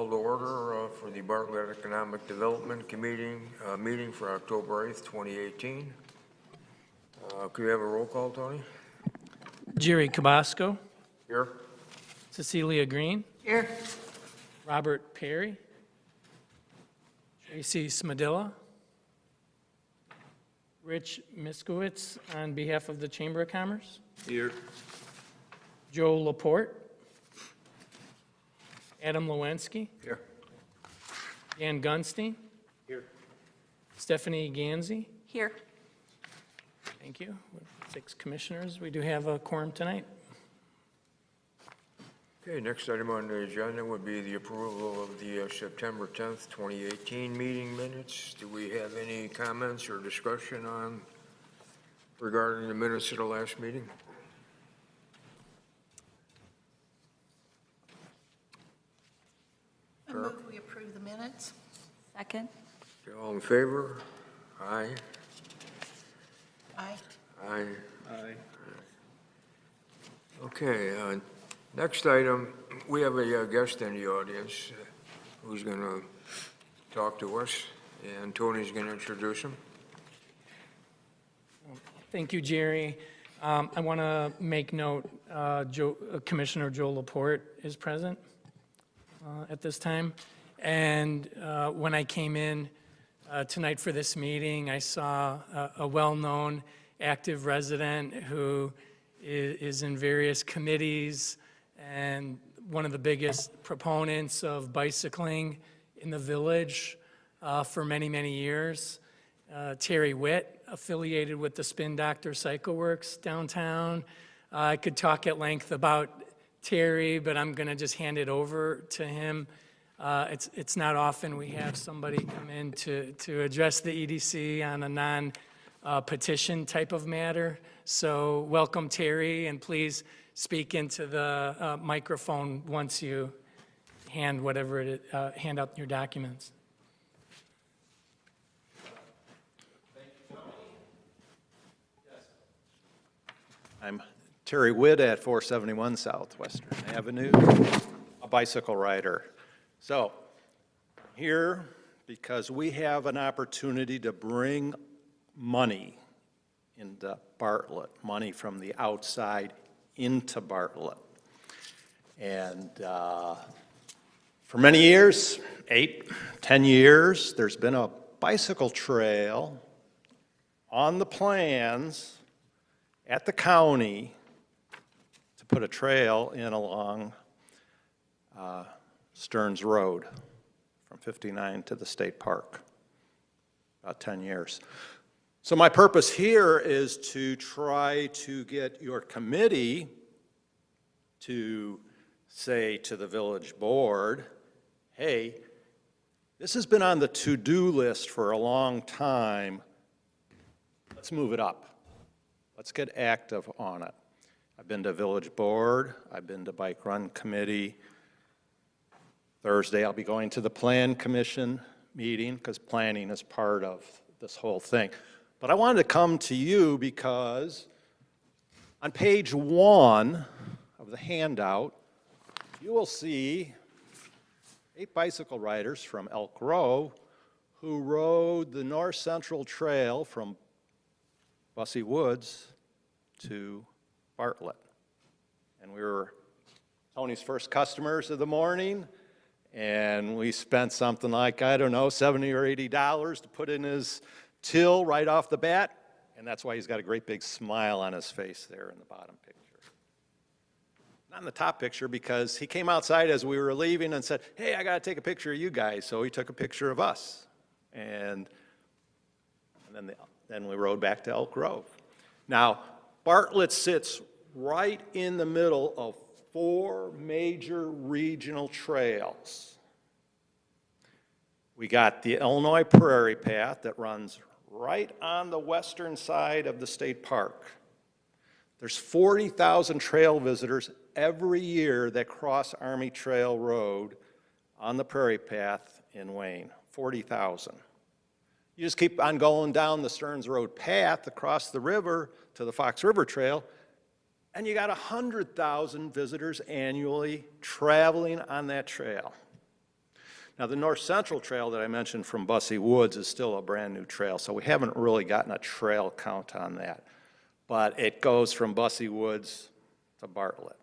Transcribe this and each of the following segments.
call to order for the Bartlett Economic Development Committee meeting for October 8th, 2018. Could we have a roll call, Tony? Jerry Cabasco. Here. Cecilia Green. Here. Robert Perry. Tracy Smadilla. Rich Miskowitz on behalf of the Chamber of Commerce. Here. Joe Laporte. Adam Lewinsky. Here. Dan Gunstein. Here. Stephanie Ganzi. Here. Thank you. 6 commissioners. We do have a quorum tonight. Okay, next item on the agenda would be the approval of the September 10th, 2018 meeting minutes. Do we have any comments or discussion on regarding the minutes of the last meeting? I move we approve the minutes. Second. Okay, all in favor? Aye. Aye. Aye. Aye. Okay, next item, we have a guest in the audience who's going to talk to us, and Tony's going to introduce him. Thank you, Jerry. I want to make note, Commissioner Joe Laporte is present at this time. And when I came in tonight for this meeting, I saw a well-known active resident who is in various committees and one of the biggest proponents of bicycling in the village for many, many years. Terry Witt, affiliated with the Spin Doctor Cycle Works downtown. I could talk at length about Terry, but I'm going to just hand it over to him. It's not often we have somebody come in to address the EDC on a non-petition type of matter. So welcome, Terry, and please speak into the microphone once you hand out your documents. I'm Terry Witt at 471 Southwestern Avenue, a bicycle rider. So, here because we have an opportunity to bring money into Bartlett, money from the outside into Bartlett. And for many years, 8, 10 years, there's been a bicycle trail on the plans at the county to put a trail in along Stearns Road from 59 to the state park, about 10 years. So my purpose here is to try to get your committee to say to the village board, hey, this has been on the to-do list for a long time. Let's move it up. Let's get active on it. I've been to village board. I've been to bike run committee. Thursday, I'll be going to the plan commission meeting because planning is part of this whole thing. But I wanted to come to you because on page 1 of the handout, you will see 8 bicycle riders from Elk Grove who rode the North Central Trail from Bussey Woods to Bartlett. And we were Tony's first customers of the morning, and we spent something like, I don't know, $70 or $80 to put in his till right off the bat, and that's why he's got a great big smile on his face there in the bottom picture. Not in the top picture, because he came outside as we were leaving and said, hey, I got to take a picture of you guys, so he took a picture of us. And then we rode back to Elk Grove. Now, Bartlett sits right in the middle of 4 major regional trails. We got the Illinois Prairie Path that runs right on the western side of the state park. There's 40,000 trail visitors every year that cross Army Trail Road on the Prairie Path in Wayne, 40,000. You just keep on going down the Stearns Road path across the river to the Fox River Trail, and you got 100,000 visitors annually traveling on that trail. Now, the North Central Trail that I mentioned from Bussey Woods is still a brand-new trail, so we haven't really gotten a trail count on that. But it goes from Bussey Woods to Bartlett.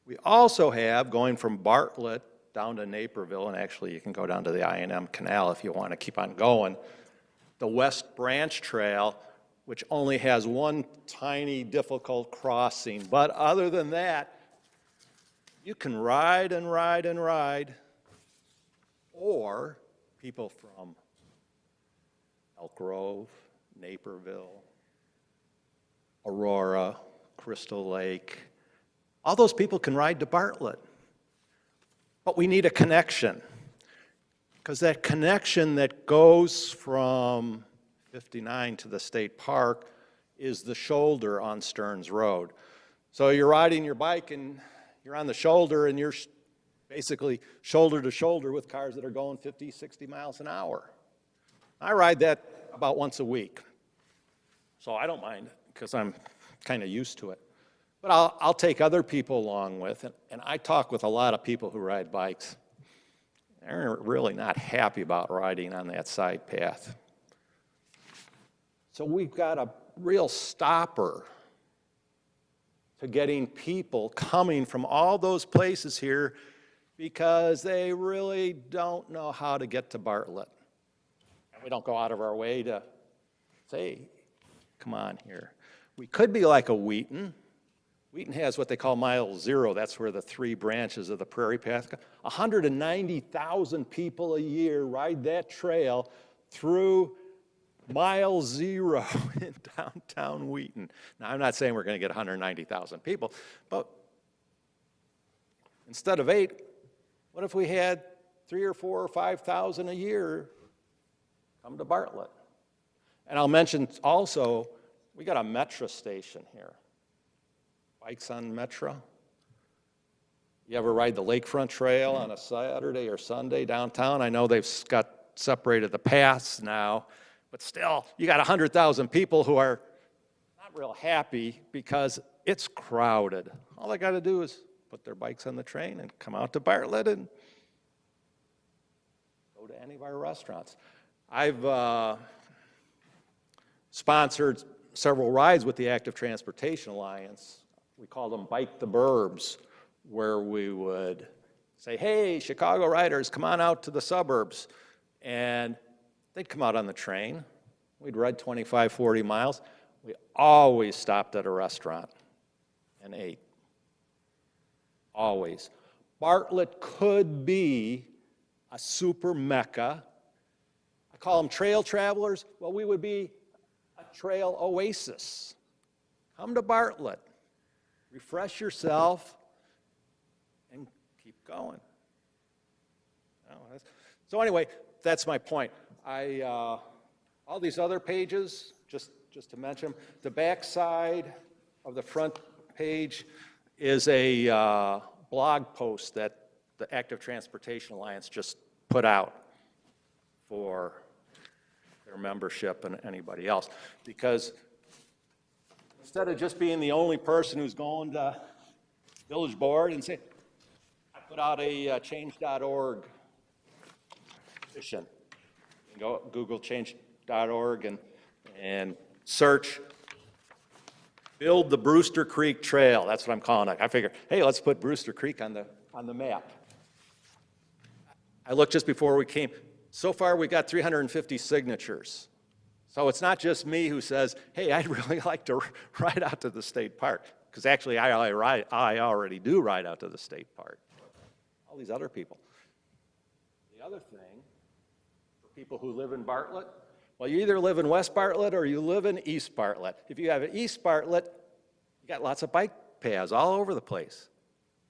We also have, going from Bartlett down to Naperville, and actually you can go down to the I&M Canal if you want to keep on going, the West Branch Trail, which only has one tiny difficult crossing. But other than that, you can ride and ride and ride, or people from Elk Grove, Naperville, Aurora, Crystal Lake, all those people can ride to Bartlett. But we need a connection, because that connection that goes from 59 to the state park is the shoulder on Stearns Road. So you're riding your bike and you're on the shoulder and you're basically shoulder to shoulder with cars that are going 50, 60 miles an hour. I ride that about once a week, so I don't mind because I'm kind of used to it. But I'll take other people along with it, and I talk with a lot of people who ride bikes. They're really not happy about riding on that side path. So we've got a real stopper to getting people coming from all those places here because they really don't know how to get to Bartlett. And we don't go out of our way to say, come on here. We could be like a Wheaton. Wheaton has what they call Mile Zero. That's where the 3 branches of the Prairie Path go. 190,000 people a year ride that trail through Mile Zero in downtown Wheaton. Now, I'm not saying we're going to get 190,000 people, but instead of 8, what if we had 3 or 4 or 5,000 a year come to Bartlett? And I'll mention also, we got a Metra station here. Bikes on Metra. You ever ride the Lakefront Trail on a Saturday or Sunday downtown? I know they've got separated the paths now, but still, you got 100,000 people who are not real happy because it's crowded. All they got to do is put their bikes on the train and come out to Bartlett and go to any of our restaurants. I've sponsored several rides with the Active Transportation Alliance. We call them Bike the Burbs, where we would say, hey, Chicago riders, come on out to the suburbs. And they'd come out on the train. We'd ride 25, 40 miles. We always stopped at a restaurant and ate. Always. Bartlett could be a super mecca. I call them trail travelers. Well, we would be a trail oasis. Come to Bartlett. Refresh yourself and keep going. So anyway, that's my point. All these other pages, just to mention, the back side of the front page is a blog post that the Active Transportation Alliance just put out for their membership and anybody else. Because instead of just being the only person who's going to village board and say, I put out a change.org petition. You can go Google change.org and search build the Brewster Creek Trail. That's what I'm calling it. I figure, hey, let's put Brewster Creek on the map. I looked just before we came. So far, we got 350 signatures. So it's not just me who says, hey, I'd really like to ride out to the state park. Because actually, I already do ride out to the state park. All these other people. The other thing, for people who live in Bartlett, well, you either live in West Bartlett or you live in East Bartlett. If you have an East Bartlett, you got lots of bike paths all over the place.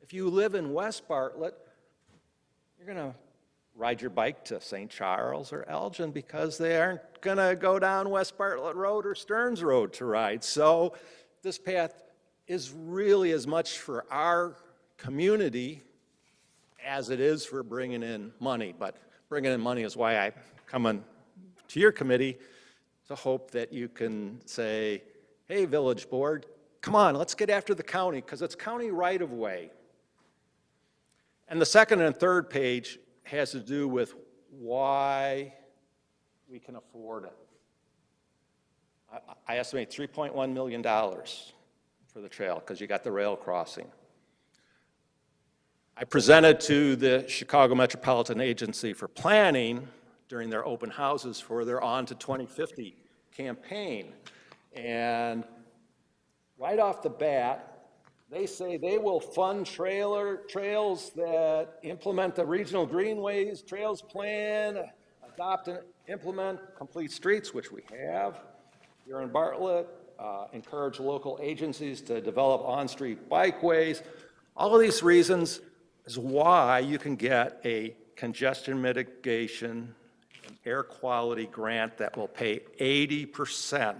If you live in West Bartlett, you're going to ride your bike to St. Charles or Elgin because they aren't going to go down West Bartlett Road or Stearns Road to ride. So this path is really as much for our community as it is for bringing in money. But bringing in money is why I come in to your committee to hope that you can say, hey, village board, come on, let's get after the county because it's county right of way. And the second and third page has to do with why we can afford it. I estimate $3.1 million for the trail, because you got the rail crossing. I presented to the Chicago Metropolitan Agency for Planning during their open houses for their On to 2050 campaign. And right off the bat, they say they will fund trails that implement the regional greenways, trails plan, adopt and implement complete streets, which we have here in Bartlett, encourage local agencies to develop on-street bikeways. All of these reasons is why you can get a congestion mitigation and air quality grant that will pay 80%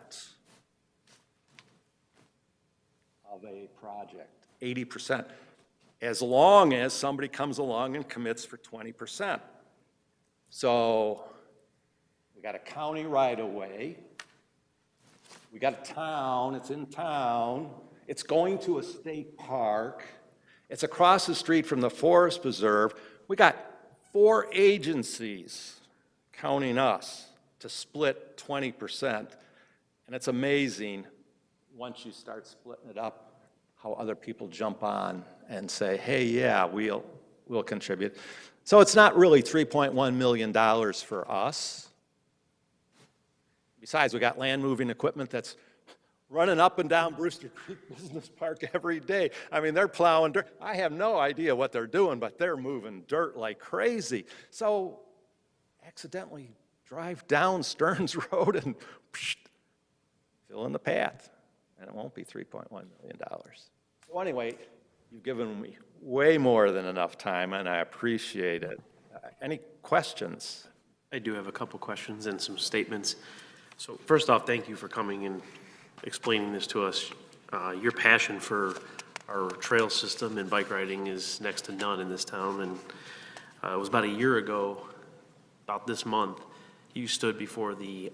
of a project, 80%, as long as somebody comes along and commits for 20%. So we got a county right-of-way, we got a town, it's in town, it's going to a state park, it's across the street from the Forest Preserve. We got 4 agencies counting us to split 20%, and it's amazing once you start splitting it up how other people jump on and say, hey, yeah, we'll contribute. So it's not really $3.1 million for us. Besides, we got land moving equipment that's running up and down Brewster Creek Business Park every day. I mean, they're plowing dirt. I have no idea what they're doing, but they're moving dirt like crazy. So accidentally drive down Stearns Road and fill in the path, and it won't be $3.1 million. So anyway, you've given me way more than enough time, and I appreciate it. Any questions? I do have a couple questions and some statements. So first off, thank you for coming and explaining this to us. Your passion for our trail system and bike riding is next to none in this town. And it was about a year ago, about this month, you stood before the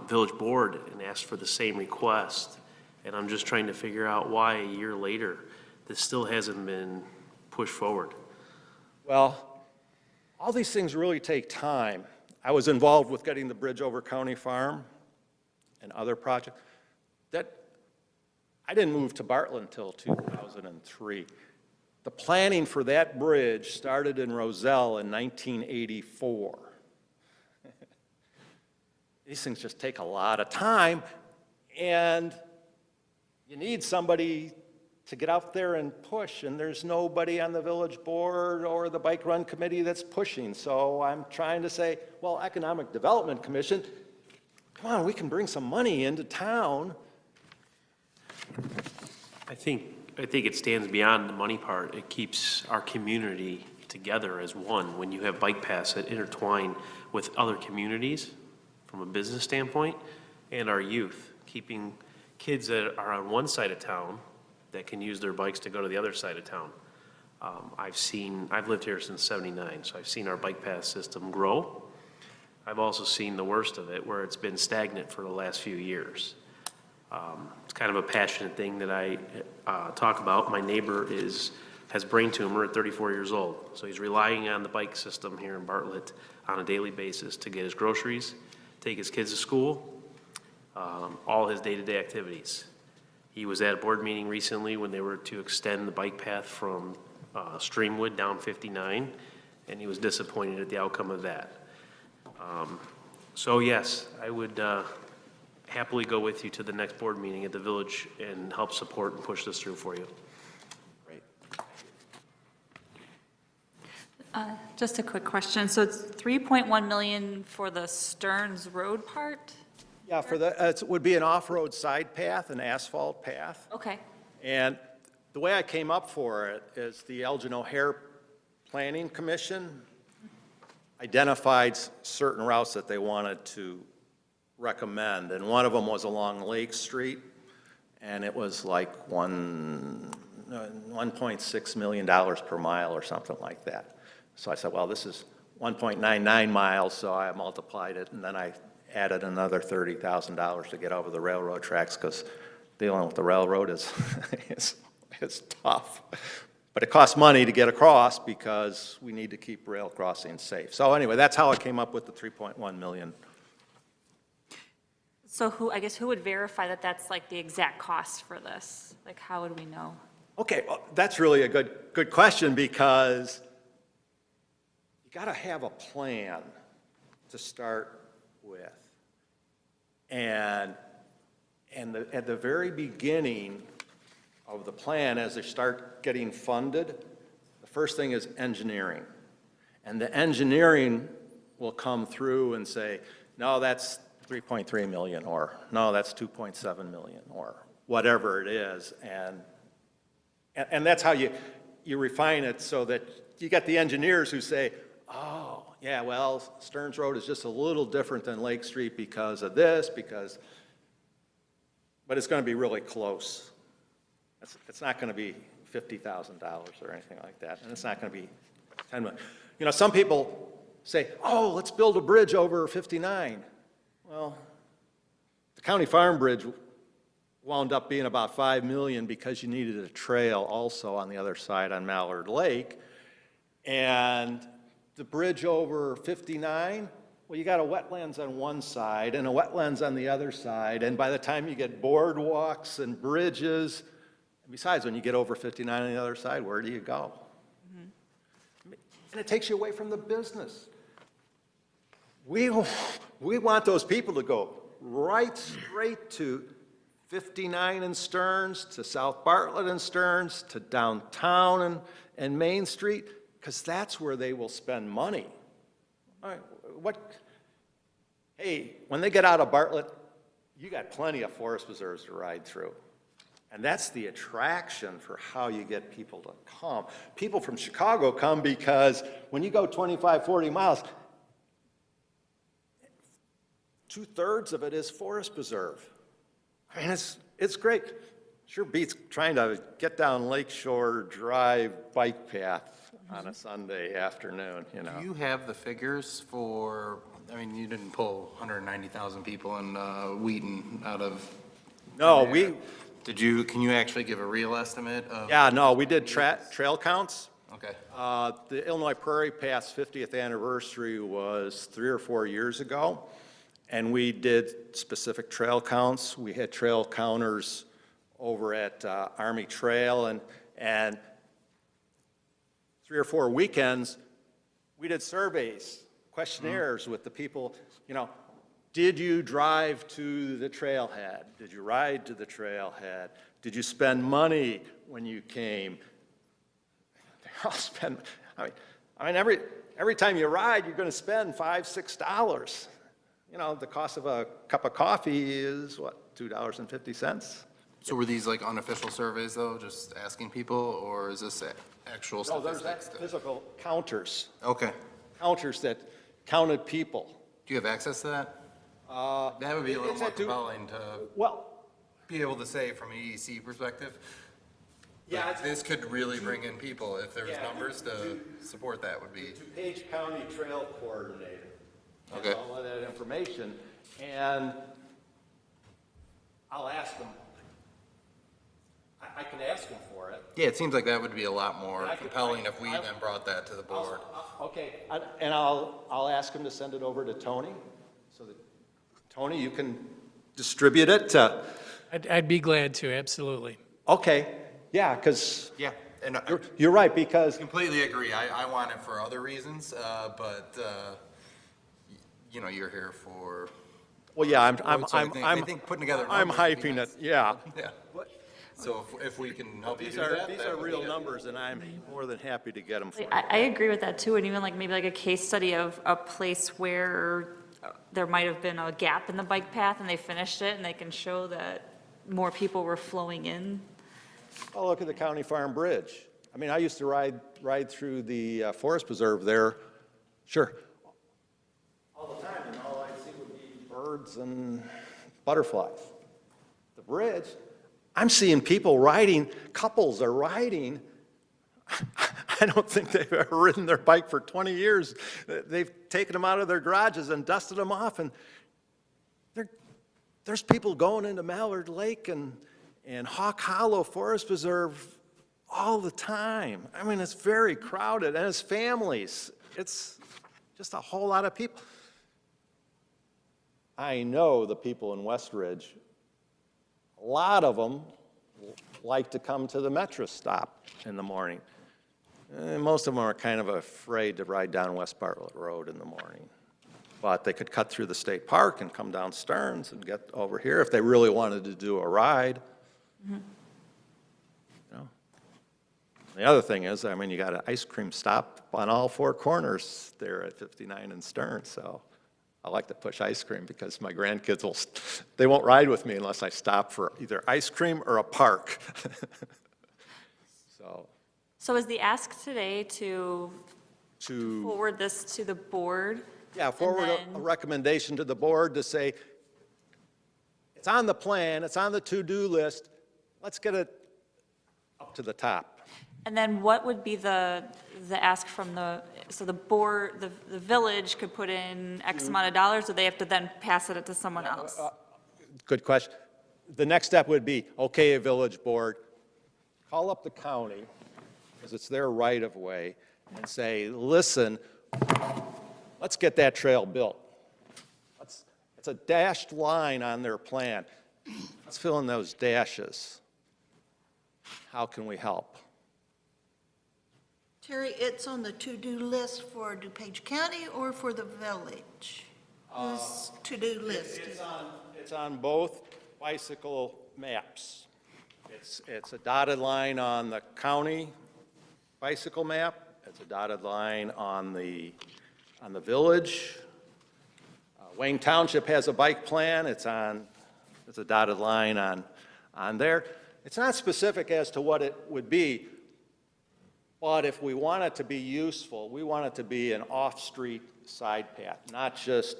village board and asked for the same request. And I'm just trying to figure out why a year later this still hasn't been pushed forward. Well, all these things really take time. I was involved with getting the bridge over County Farm and other projects. I didn't move to Bartlett until 2003. The planning for that bridge started in Roselle in 1984. These things just take a lot of time, and you need somebody to get out there and push, and there's nobody on the village board or the bike run committee that's pushing. So I'm trying to say, well, Economic Development Commission, come on, we can bring some money into town. I think it stands beyond the money part. It keeps our community together as one. When you have bike paths that intertwine with other communities from a business standpoint and our youth, keeping kids that are on one side of town that can use their bikes to go to the other side of town. I've lived here since '79, so I've seen our bike path system grow. I've also seen the worst of it, where it's been stagnant for the last few years. It's kind of a passionate thing that I talk about. My neighbor has brain tumor at 34 years old, so he's relying on the bike system here in Bartlett on a daily basis to get his groceries, take his kids to school, all his day-to-day activities. He was at a board meeting recently when they were to extend the bike path from Streamwood down 59, and he was disappointed at the outcome of that. So yes, I would happily go with you to the next board meeting at the village and help support and push this through for you. Great. Just a quick question. So it's 3.1 million for the Stearns Road part? Yeah, it would be an off-road side path, an asphalt path. Okay. And the way I came up for it is the Elgin O'Hare Planning Commission identified certain routes that they wanted to recommend, and one of them was along Lake Street, and it was like $1.6 million per mile or something like that. So I said, well, this is 1.99 miles, so I multiplied it, and then I added another $30,000 to get over the railroad tracks, because dealing with the railroad is tough. But it costs money to get across because we need to keep rail crossings safe. So anyway, that's how I came up with the 3.1 million. So who would verify that that's like the exact cost for this? Like, how would we know? Okay, well, that's really a good question, because you got to have a plan to start with. And at the very beginning of the plan, as they start getting funded, the first thing is engineering. And the engineering will come through and say, no, that's 3.3 million, or no, that's 2.7 million, or whatever it is. And that's how you refine it, so that you get the engineers who say, oh, yeah, well, Stearns Road is just a little different than Lake Street because of this, but it's going to be really close. It's not going to be $50,000 or anything like that, and it's not going to be 10 million. You know, some people say, oh, let's build a bridge over 59. Well, the County Farm Bridge wound up being about 5 million because you needed a trail also on the other side on Mallard Lake. And the bridge over 59, well, you got a wetlands on one side and a wetlands on the other side, and by the time you get boardwalks and bridges, and besides, when you get over 59 on the other side, where do you go? Mm-hmm. And it takes you away from the business. We want those people to go right straight to 59 and Stearns, to South Bartlett and Stearns, to downtown and Main Street, because that's where they will spend money. All right, hey, when they get out of Bartlett, you got plenty of forest preserves to ride through. And that's the attraction for how you get people to come. People from Chicago come because when you go 25, 40 miles, 2/3 of it is forest preserve. I mean, it's great. Sure beats trying to get down Lakeshore Drive bike path on a Sunday afternoon, you know. Do you have the figures for, I mean, you didn't pull 190,000 people in Wheaton out of. No, can you actually give a real estimate of? yeah, no, we did trail counts. Okay. The Illinois Prairie Path's 50th anniversary was 3 or 4 years ago, and we did specific trail counts. We had trail counters over at Army Trail, and 3 or 4 weekends, we did surveys, questionnaires with the people, you know, did you drive to the trailhead? Did you ride to the trailhead? Did you spend money when you came? They all spend, I mean, every time you ride, you're going to spend $5, $6. You know, the cost of a cup of coffee is, what, $2.50? So were these like unofficial surveys though, just asking people, or is this actual No, there's statistics? physical counters, Okay. counters that counted people. Do you have access to that? That would be a little it's more at two- compelling to Well, be able to say from an EDC perspective. yeah, Like, this could really bring in people if there was Yeah, numbers to support that would be. DuPage County Trail Coordinator. has Okay. all of that information, and I'll ask them. I can ask them for it. Yeah, it seems like that would be a lot more I could- compelling if we then brought that to the board. Okay, and I'll ask them to send it over to Tony, so that, Tony, you can distribute it to, I'd be glad to, absolutely. okay, yeah, because Yeah, and I you're right, because, completely agree. I want it for other reasons, but, you know, you're here for, well, yeah, So I think putting together I'm numbers would be hyping nice. it, yeah. yeah. So if we can help you These do are, that. these that are would be real good. numbers, and I'm more than happy to get them for you. I agree with that too, and even like maybe like a case study of a place where there might have been a gap in the bike path and they finished it and they can show that more people were flowing in. Oh, look at the County Farm Bridge. I mean, I used to ride through the forest preserve there, sure, all the time, and all I'd see would be birds and butterflies. The bridge, I'm seeing people riding, couples are riding. I don't think they've ever ridden their bike for 20 years. They've taken them out of their garages and dusted them off, and there's people going into Mallard Lake and Hawk Hollow Forest Preserve all the time. I mean, it's very crowded, and it's families. It's just a whole lot of people. I know the people in Westridge, a lot of them like to come to the Metro stop in the morning. And most of them are kind of afraid to ride down West Bartlett Road in the morning. But they could cut through the state park and come down Stearns and get over here if they really wanted to do a ride. You know? The other thing is, I mean, you got an ice cream stop on all four corners there at 59 and Stearns, so I like to push ice cream because my grandkids they won't ride with me unless I stop for either ice cream or a park. So is the ask today to forward this to the board? Yeah, forward a then- recommendation to the board to say, it's on the plan, it's on the to-do list, let's get it up to the top. And then what would be the ask from so the board, the village could put in X amount of dollars, or they have to then pass it to someone else? Good question. The next step would be, okay, a village board, call up the county, because it's their right-of-way, and say, listen, let's get that trail built. It's a dashed line on their plan. Let's fill in those dashes. How can we help? Terry, it's on the to-do list for DuPage County or for the village? Whose to-do list? It's on both bicycle maps. It's a dotted line on the county bicycle map. It's a dotted line on the village. Wayne Township has a bike plan. It's a dotted line on there. It's not specific as to what it would be, but if we want it to be useful, we want it to be an off-street side path, not just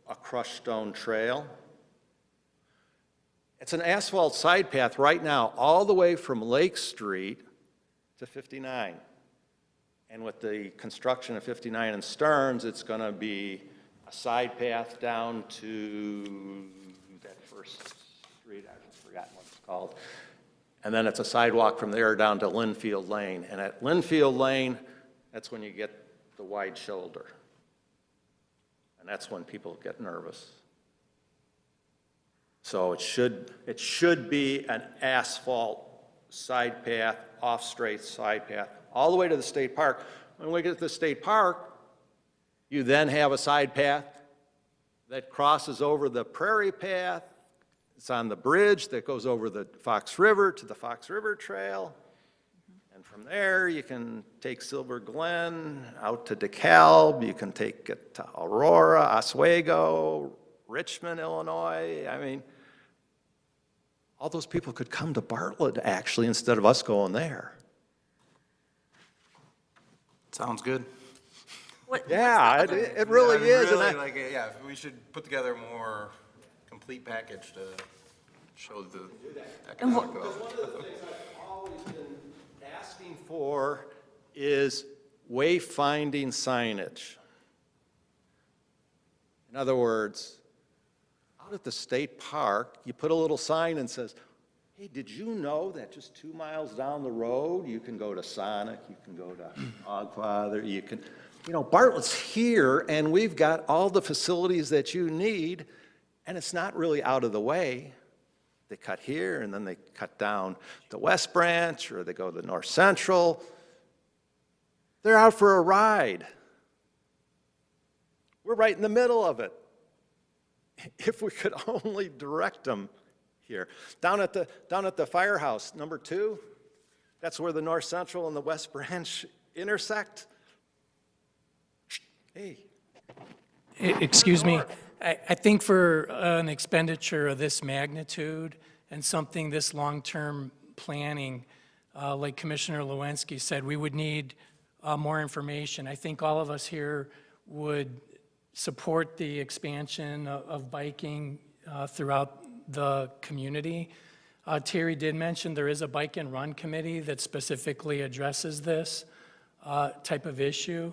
a crushed stone trail. It's an asphalt side path right now, all the way from Lake Street to 59. And with the construction of 59 and Stearns, it's going to be a side path down to that first street, I've forgotten what it's called. And then it's a sidewalk from there down to Linfield Lane. And at Linfield Lane, that's when you get the wide shoulder. And that's when people get nervous. So it should be an asphalt side path, off-straight side path, all the way to the state park. When we get to the state park, you then have a side path that crosses over the prairie path. It's on the bridge that goes over the Fox River to the Fox River Trail. And from there, you can take Silver Glen out to DeKalb. You can take it to Aurora, Oswego, Richmond, Illinois. I mean, all those people could come to Bartlett, actually, instead of us going there. Sounds good. Yeah, it really is. Really, And yeah, we should put together a more complete package to show the economic development. one of the things I've always been asking for is wayfinding signage. In other words, out at the state park, you put a little sign and says, hey, did you know that just 2 miles down the road, you can go to Sonic, you can go to Hogfather, you can, Bartlett's here, and we've got all the facilities that you need, and it's not really out of the way. They cut here, and then they cut down the West Branch, or they go to North Central. They're out for a ride. We're right in the middle of it. If we could only direct them here. Down at the firehouse, number 2, that's where the North Central and the West Branch intersect. Hey. Excuse me, I think for an expenditure of this magnitude and something this long-term planning, like Commissioner Lewinsky said, we would need more information. I think all of us here would support the expansion of biking throughout the community. Terry did mention there is a bike and run committee that specifically addresses this type of issue.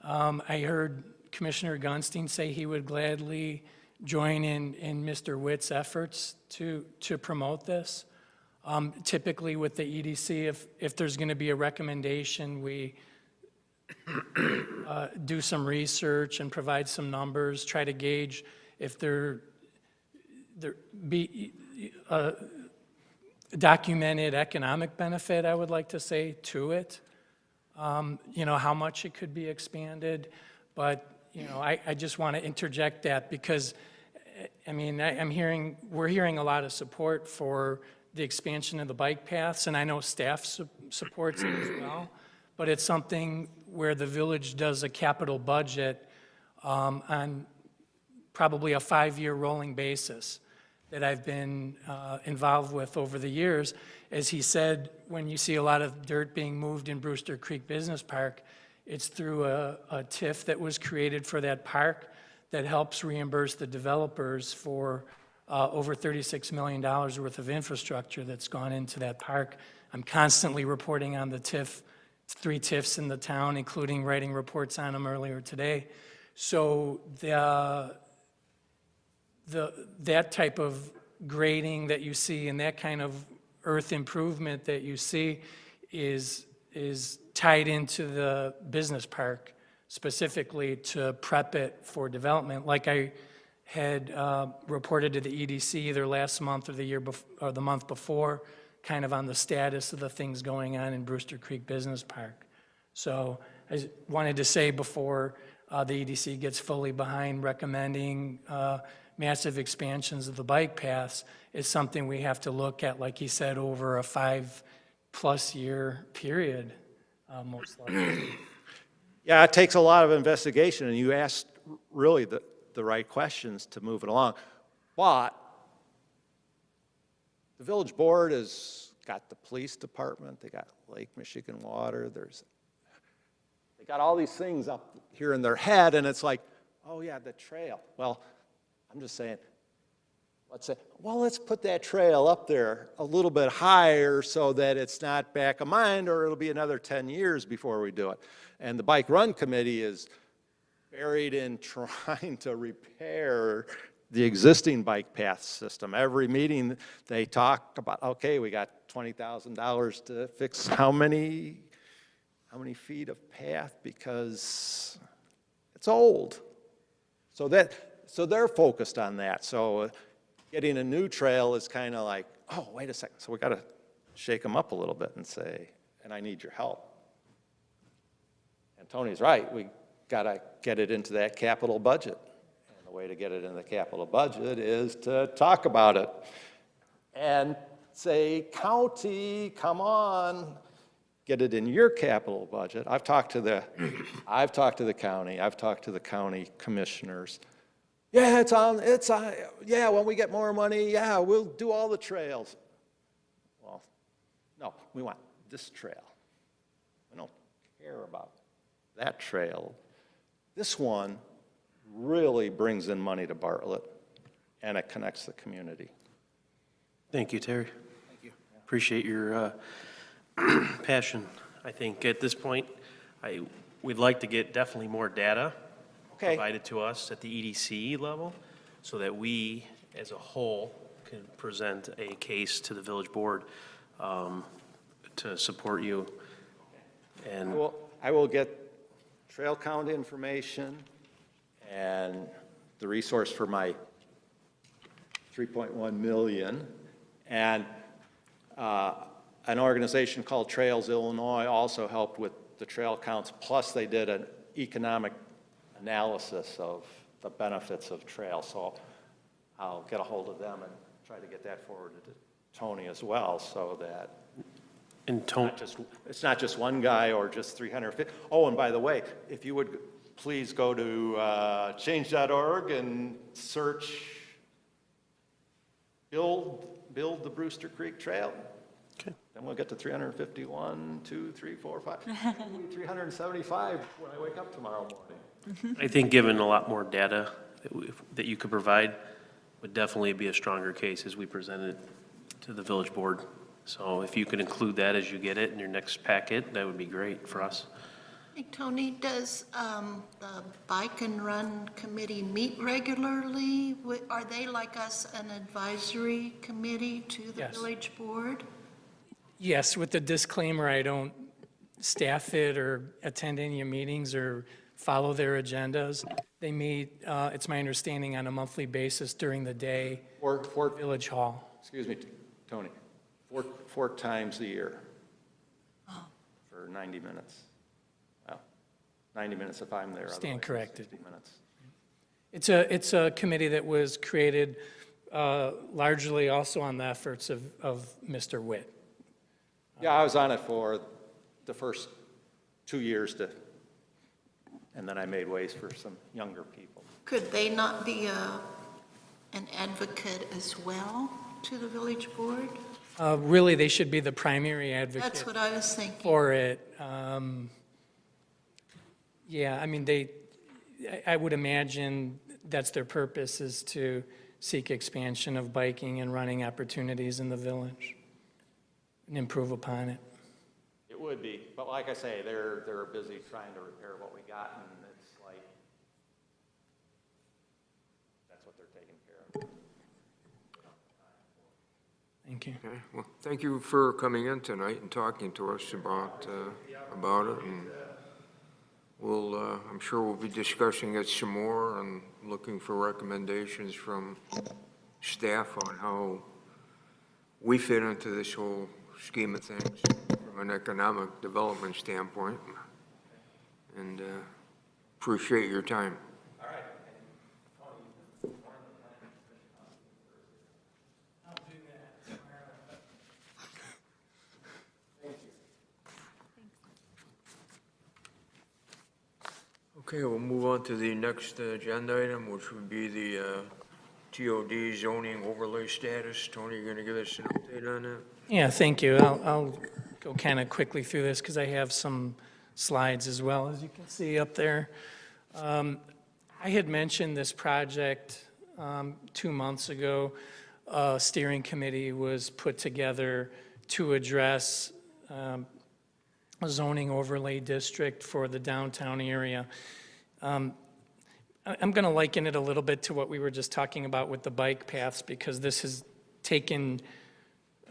I heard Commissioner Gunstein say he would gladly join in Mr. Witt's efforts to promote this. Typically with the EDC, if there's going to be a recommendation, we do some research and provide some numbers, try to gauge if there be a documented economic benefit, I would like to say, to it. How much it could be expanded. But, I just want to interject that because, we're hearing a lot of support for the expansion of the bike paths, and I know staff supports it as well. But it's something where the village does a capital budget on probably a 5-year rolling basis that I've been involved with over the years. As he said, when you see a lot of dirt being moved in Brewster Creek Business Park, it's through a TIF that was created for that park that helps reimburse the developers for over $36 million worth of infrastructure that's gone into that park. I'm constantly reporting on the TIF, 3 TIFs in the town, including writing reports on them earlier today. So that type of grading that you see and that kind of earth improvement that you see is tied into the business park specifically to prep it for development. Like I had reported to the EDC either last month or or the month before, kind of on the status of the things going on in Brewster Creek Business Park. So I wanted to say before the EDC gets fully behind recommending massive expansions of the bike paths, is something we have to look at, like he said, over a 5+ year period, most likely. Yeah, it takes a lot of investigation, and you asked really the right questions to move it along. But the village board has got the police department, they got Lake Michigan Water, they got all these things up here in their head, and it's like, oh yeah, the trail. Well, I'm just saying, let's put that trail up there a little bit higher so that it's not back of mind, or it'll be another 10 years before we do it. And the Bike Run Committee is buried in trying to repair the existing bike path system. Every meeting they talk about, okay, we got $20,000 to fix how many feet of path, because it's old. So they're focused on that. So getting a new trail is kind of like, oh, wait a second. So we got to shake them up a little bit and say, and I need your help. And Tony's right. We got to get it into that capital budget. And the way to get it in the capital budget is to talk about it and say, county, come on, get it in your capital budget. I've talked to the county. I've talked to the county commissioners. Yeah, yeah, when we get more money, yeah, we'll do all the trails. Well, no, we want this trail. We don't care about that trail. This one really brings in money to Bartlett, and it connects the community. Thank you, Terry. Thank you. Appreciate your passion. I think at this point, we'd like to get definitely more data provided to us at the EDC level so that we, as a whole, can present a case to the village board to support you. And I will get trail count information and the resource for my 3.1 million. And an organization called Trails Illinois also helped with the trail counts, plus they did an economic analysis of the benefits of trails. So I'll get a hold of them and try to get that forwarded to Tony as well, so that it's not just one guy or just 350. Oh, and by the way, if you would please go to change.org and search build the Brewster Creek Trail. Okay. Then we'll get to 351, 2, 3, 4, 5, 375 when I wake up tomorrow morning. I think given a lot more data that you could provide would definitely be a stronger case as we present it to the village board. So if you could include that as you get it in your next packet, that would be great for us. Hey, Tony, does the Bike and Run Committee meet regularly? Are they like us, an advisory committee to the Yes. village board? Yes, with the disclaimer, I don't staff it or attend any meetings or follow their agendas. They meet, it's my understanding, on a monthly basis during the day, Four, Village Hall. excuse me, Tony, four times a year for 90 minutes. Well, 90 minutes if I'm there. Stand otherwise corrected. 60 minutes. It's a committee that was created largely also on the efforts of Mr. Witt. Yeah, I was on it for the first 2 years and then I made ways for some younger people. Could they not be an advocate as well to the village board? Really, they should be the primary That's advocate what I was thinking. for it. Yeah, I mean, I would imagine that's their purpose, is to seek expansion of biking and running opportunities in the village and improve upon it. It would be, but like I say, they're busy trying to repair what we got, and it's like, that's what they're taking care of. Thank you. Okay, well, thank you for coming in tonight and talking to us about it, and we'll, I'm sure we'll be discussing it some more and looking for recommendations from staff on how we fit into this whole scheme of things from an economic development standpoint, and appreciate your time. Okay, we'll move on to the next agenda item, which would be the TOD Zoning Overlay status. Tony, you're going to give us an update on that? Yeah, thank you. I'll go kind of quickly through this because I have some slides as well, as you can see up there. I had mentioned this project 2 months ago. A steering committee was put together to address a zoning overlay district for the downtown area. I'm going to liken it a little bit to what we were just talking about with the bike paths, because this has taken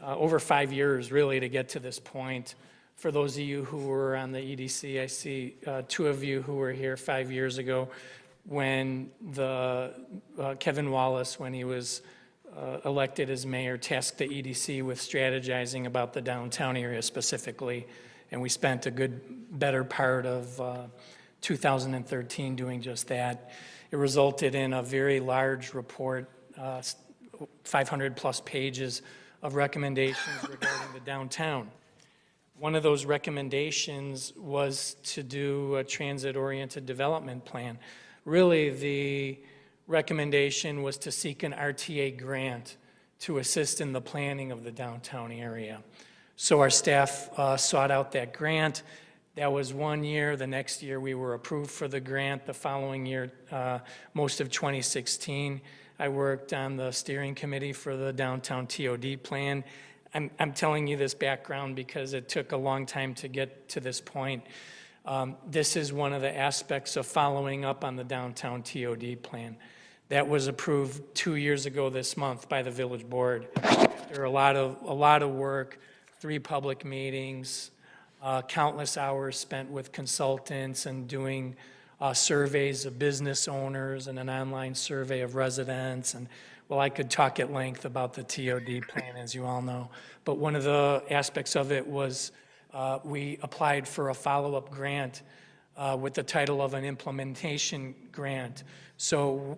over 5 years, really, to get to this point. For those of you who were on the EDC, I see 2 of you who were here 5 years ago when Kevin Wallace, when he was elected as mayor, tasked the EDC with strategizing about the downtown area specifically. And we spent a better part of 2013 doing just that. It resulted in a very large report, 500-plus pages of recommendations regarding the downtown. One of those recommendations was to do a transit-oriented development plan. Really, the recommendation was to seek an RTA grant to assist in the planning of the downtown area. So our staff sought out that grant. That was 1 year. The next year, we were approved for the grant. The following year, most of 2016, I worked on the steering committee for the downtown TOD plan. I'm telling you this background because it took a long time to get to this point. This is one of the aspects of following up on the downtown TOD plan. That was approved 2 years ago this month by the village board. There are a lot of work, 3 public meetings, countless hours spent with consultants and doing surveys of business owners and an online survey of residents. And well, I could talk at length about the TOD plan, as you all know. But one of the aspects of it was we applied for a follow-up grant with the title of an implementation grant. So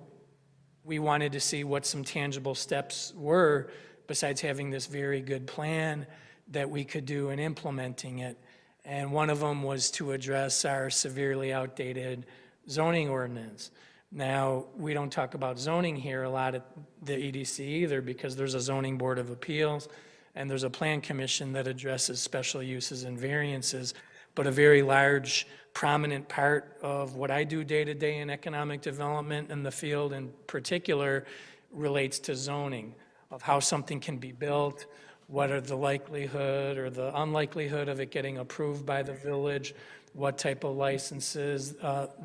we wanted to see what some tangible steps were, besides having this very good plan, that we could do in implementing it. And one of them was to address our severely outdated zoning ordinance. Now, we don't talk about zoning here a lot at the EDC either, because there's a zoning board of appeals and there's a plan commission that addresses special uses and variances. But a very large, prominent part of what I do day to day in economic development in the field in particular relates to zoning, of how something can be built, what are the likelihood or the unlikelihood of it getting approved by the village, what type of licenses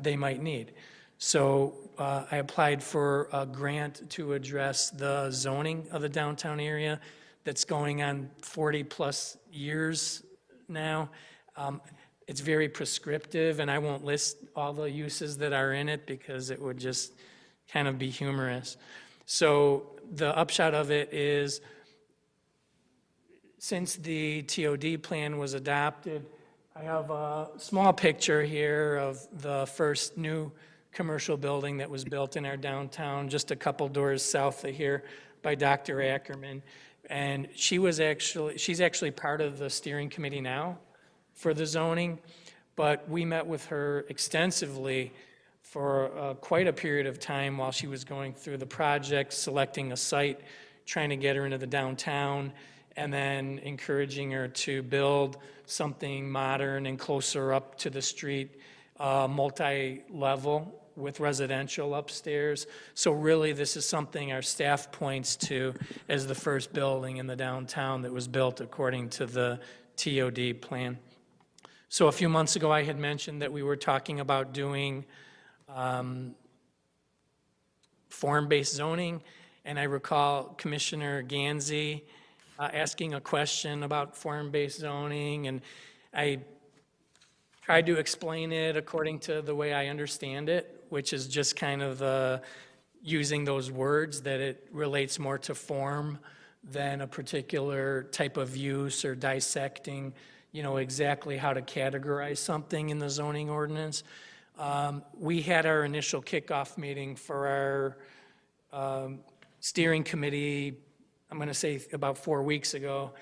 they might need. So I applied for a grant to address the zoning of the downtown area that's going on 40-plus years now. It's very prescriptive, and I won't list all the uses that are in it because it would just kind of be humorous. So the upshot of it is, since the TOD plan was adopted, I have a small picture here of the first new commercial building that was built in our downtown, just a couple doors south of here by Dr. Ackerman. And she's actually part of the steering committee now for the zoning, but we met with her extensively for quite a period of time while she was going through the project, selecting a site, trying to get her into the downtown, and then encouraging her to build something modern and closer up to the street, multi-level with residential upstairs. So really, this is something our staff points to as the first building in the downtown that was built according to the TOD plan. So a few months ago, I had mentioned that we were talking about doing form-based zoning, and I recall Commissioner Gansey asking a question about form-based zoning, and I tried to explain it according to the way I understand it, which is just kind of using those words, that it relates more to form than a particular type of use, or dissecting, exactly how to categorize something in the zoning ordinance. We had our initial kickoff meeting for our steering committee, I'm going to say about 4 weeks ago,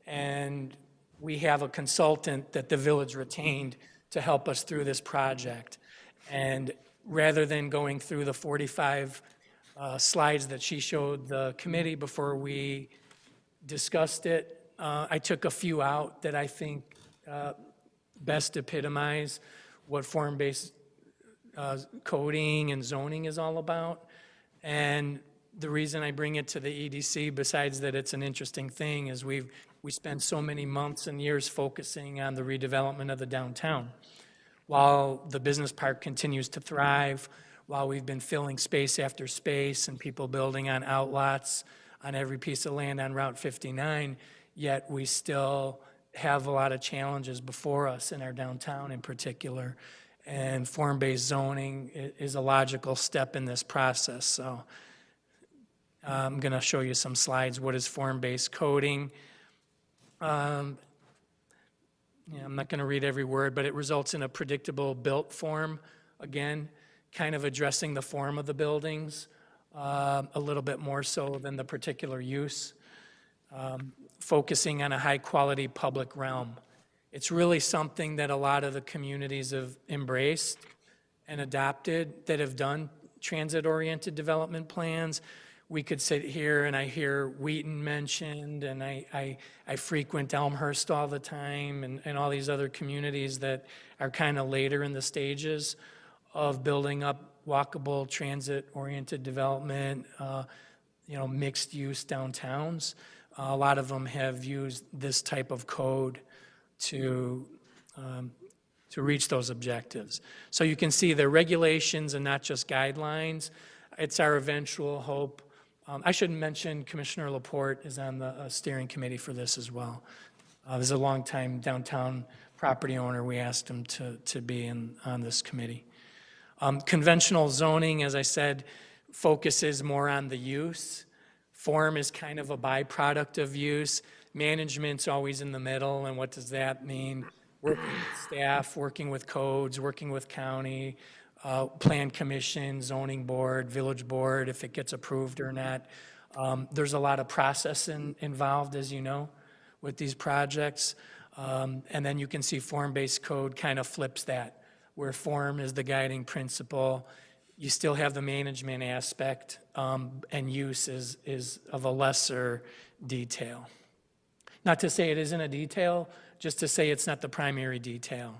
and we have a consultant that the village retained to help us through this project. And rather than going through the 45 slides that she showed the committee before we discussed it, I took a few out that I think best epitomize what form-based coding and zoning is all about. And the reason I bring it to the EDC, besides that it's an interesting thing, is we spent so many months and years focusing on the redevelopment of the downtown. While the business park continues to thrive, while we've been filling space after space and people building on outlots on every piece of land on Route 59, yet we still have a lot of challenges before us in our downtown in particular. And form-based zoning is a logical step in this process. So I'm going to show you some slides. What is form-based coding? I'm not going to read every word, but it results in a predictable built form. Again, kind of addressing the form of the buildings a little bit more so than the particular use. Focusing on a high-quality public realm. It's really something that a lot of the communities have embraced and adopted that have done transit-oriented development plans. We could sit here and I hear Wheaton mentioned, and I frequent Elmhurst all the time, and all these other communities that are kind of later in the stages of building up walkable transit-oriented development, mixed-use downtowns. A lot of them have used this type of code to reach those objectives. So you can see they're regulations and not just guidelines. It's our eventual hope. I should mention Commissioner Laporte is on the steering committee for this as well. There's a longtime downtown property owner. We asked him to be on this committee. Conventional zoning, as I said, focuses more on the use. Form is kind of a byproduct of use. Management's always in the middle, and what does that mean? Working with staff, working with codes, working with county, plan commission, zoning board, village board, if it gets approved or not. There's a lot of process involved, as you know, with these projects. And then you can see form-based code kind of flips that, where form is the guiding principle. You still have the management aspect, and use is of a lesser detail. Not to say it isn't a detail, just to say it's not the primary detail.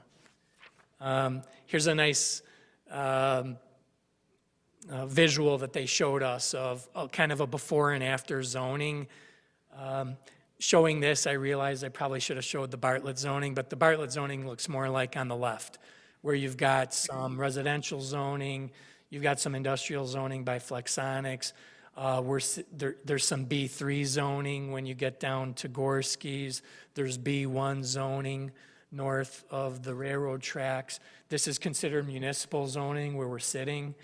Here's a nice visual that they showed us of kind of a before and after zoning. showing this, I realized I probably should have showed the Bartlett zoning, but the Bartlett zoning looks more like on the left, where you've got some residential zoning, you've got some industrial zoning by Flexonics. There's some B3 zoning when you get down to Gorski's. There's B1 zoning north of the railroad tracks. This is considered municipal zoning where we're sitting.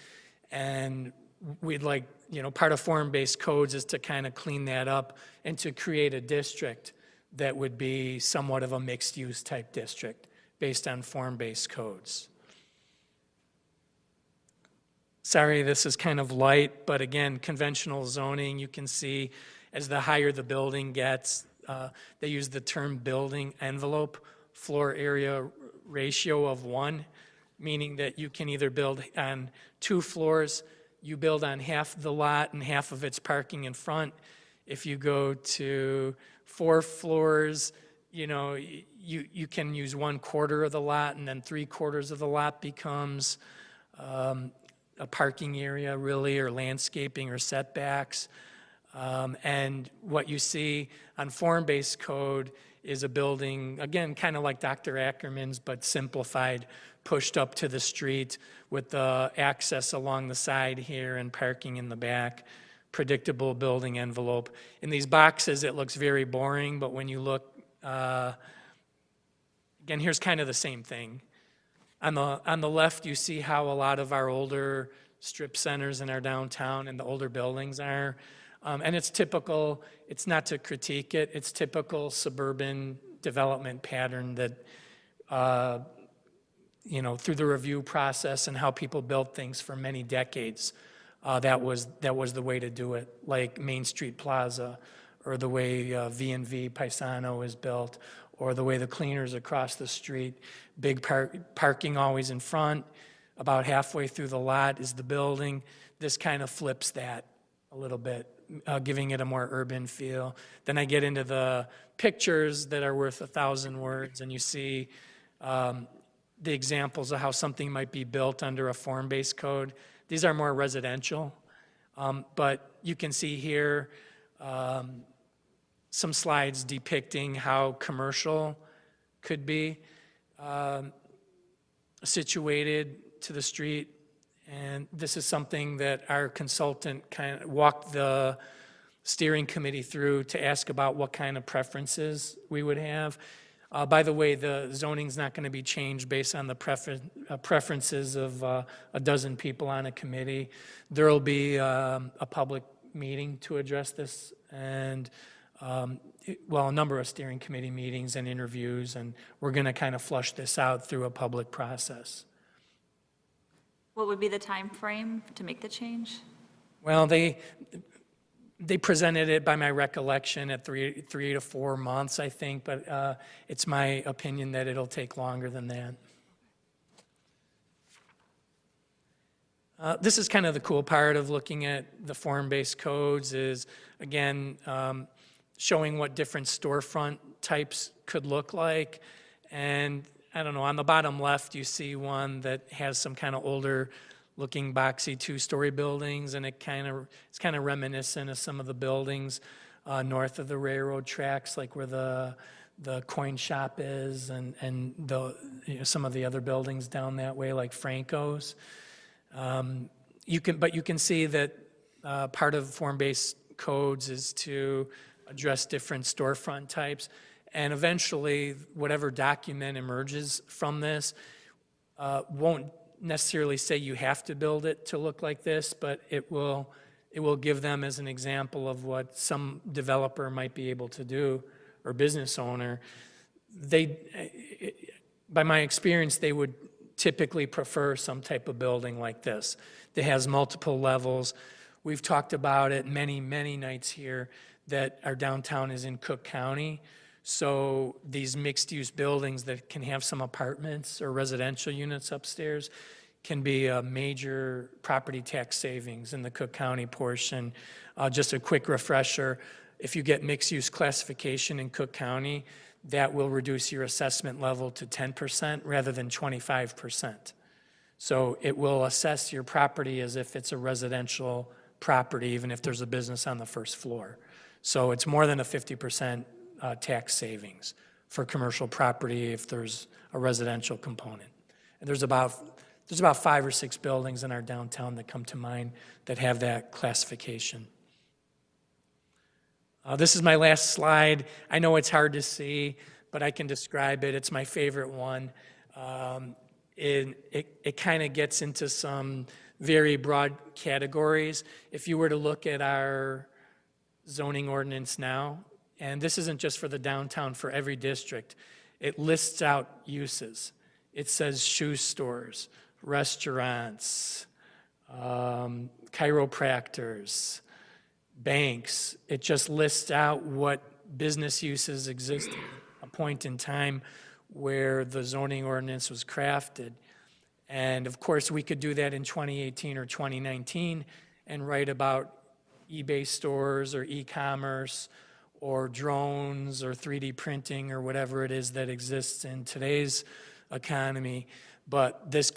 And we'd like, part of form-based codes is to kind of clean that up and to create a district that would be somewhat of a mixed-use type district based on form-based codes. Sorry, this is kind of light, but again, conventional zoning, you can see as the higher the building gets, they use the term building envelope, floor area ratio of 1, meaning that you can either build on 2 floors, you build on half the lot and half of its parking in front. If you go to 4 floors, you can use 1/4 of the lot, and then 3/4 of the lot becomes a parking area, really, or landscaping or setbacks. And what you see on form-based code is a building, again, kind of like Dr. Ackerman's, but simplified, pushed up to the street with the access along the side here and parking in the back, predictable building envelope. In these boxes, it looks very boring, but when you look, again, here's kind of the same thing. On the left, you see how a lot of our older strip centers in our downtown and the older buildings are. And it's typical, it's not to critique it, it's typical suburban development pattern that, through the review process and how people built things for many decades, that was the way to do it, like Main Street Plaza, or the way V&V Paisano is built, or the way the cleaners across the street, big parking always in front, about halfway through the lot is the building. This kind of flips that a little bit, giving it a more urban feel. Then I get into the pictures that are worth 1,000 words, and you see the examples of how something might be built under a form-based code. These are more residential, but you can see here some slides depicting how commercial could be situated to the street. And this is something that our consultant kind of walked the steering committee through to ask about what kind of preferences we would have. By the way, the zoning's not going to be changed based on the preferences of a dozen people on a committee. There'll be a public meeting to address this, and a number of steering committee meetings and interviews, and we're going to kind of flush this out through a public process. What would be the time frame to make the change? Well, they presented it, by my recollection, at 3 to 4 months, I think, but it's my opinion that it'll take longer than that. This is kind of the cool part of looking at the form-based codes is, again, showing what different storefront types could look like. And I don't know, on the bottom left, you see one that has some kind of older looking boxy 2-story buildings, and it's kind of reminiscent of some of the buildings north of the railroad tracks, like where the coin shop is, and some of the other buildings down that way, like Franco's. You can see that part of form-based codes is to address different storefront types, and eventually, whatever document emerges from this won't necessarily say you have to build it to look like this, but it will give them as an example of what some developer might be able to do, or business owner. By my experience, they would typically prefer some type of building like this that has multiple levels. We've talked about it many, many nights here that our downtown is in Cook County. So these mixed-use buildings that can have some apartments or residential units upstairs can be a major property tax savings in the Cook County portion. Just a quick refresher, if you get mixed-use classification in Cook County, that will reduce your assessment level to 10% rather than 25%. So it will assess your property as if it's a residential property, even if there's a business on the first floor. So it's more than a 50% tax savings for commercial property if there's a residential component. And there's about 5 or 6 buildings in our downtown that come to mind that have that classification. This is my last slide. I know it's hard to see, but I can describe it. It's my favorite one. It kind of gets into some very broad categories. If you were to look at our zoning ordinance now, and this isn't just for the downtown, for every district, it lists out uses. It says shoe stores, restaurants, chiropractors, banks. It just lists out what business uses exist at a point in time where the zoning ordinance was crafted. And of course, we could do that in 2018 or 2019 and write about eBay stores or e-commerce or drones or 3D printing or whatever it is that exists in today's economy. But this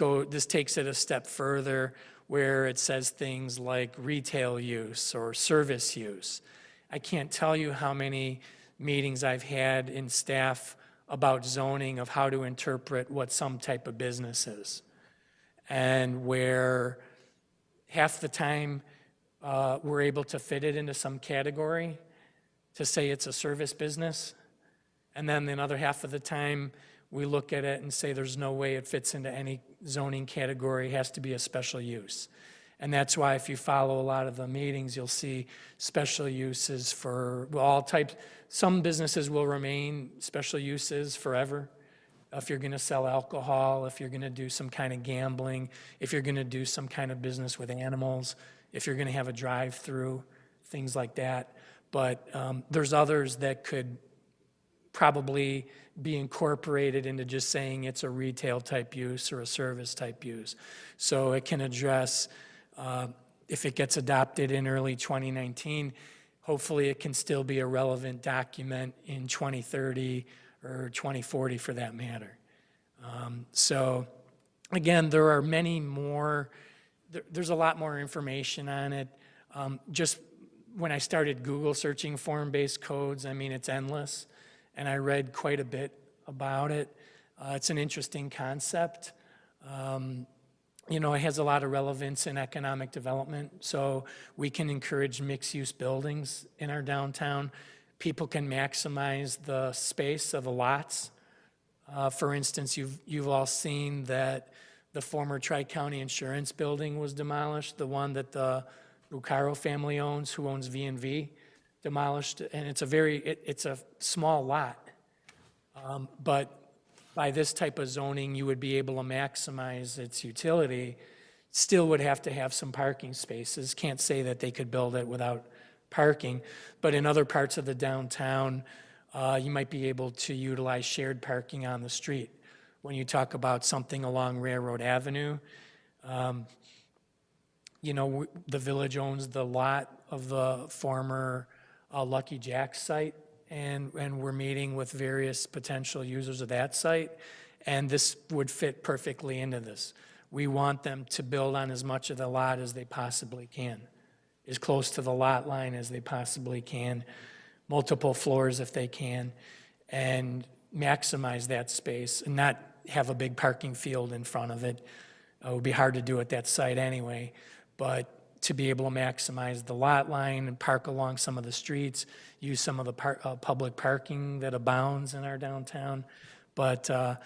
takes it a step further, where it says things like retail use or service use. I can't tell you how many meetings I've had in staff about zoning of how to interpret what some type of business is. And where half the time we're able to fit it into some category to say it's a service business. And then another half of the time we look at it and say there's no way it fits into any zoning category, it has to be a special use. And that's why if you follow a lot of the meetings, you'll see special uses for all types. Some businesses will remain special uses forever. If you're going to sell alcohol, if you're going to do some kind of gambling, if you're going to do some kind of business with animals, if you're going to have a drive-through, things like that. But there's others that could probably be incorporated into just saying it's a retail type use or a service type use. So it can address, if it gets adopted in early 2019, hopefully it can still be a relevant document in 2030 or 2040 for that matter. So again, there are many more, there's a lot more information on it. Just when I started Google searching form-based codes, I mean, it's endless. And I read quite a bit about it. It's an interesting concept. You know, it has a lot of relevance in economic development. So we can encourage mixed-use buildings in our downtown. People can maximize the space of the lots. For instance, you've all seen that the former Tri-County Insurance Building was demolished, the one that the Bucaro family owns, who owns V&V, demolished, and it's a small lot. But by this type of zoning, you would be able to maximize its utility. Still would have to have some parking spaces. Can't say that they could build it without parking. But in other parts of the downtown, you might be able to utilize shared parking on the street. When you talk about something along Railroad Avenue, you know, the village owns the lot of the former Lucky Jack's site, and we're meeting with various potential users of that site, and this would fit perfectly into this. We want them to build on as much of the lot as they possibly can, as close to the lot line as they possibly can, multiple floors if they can, and maximize that space and not have a big parking field in front of it. It would be hard to do at that site anyway, but to be able to maximize the lot line and park along some of the streets, use some of the public parking that abounds in our downtown. But I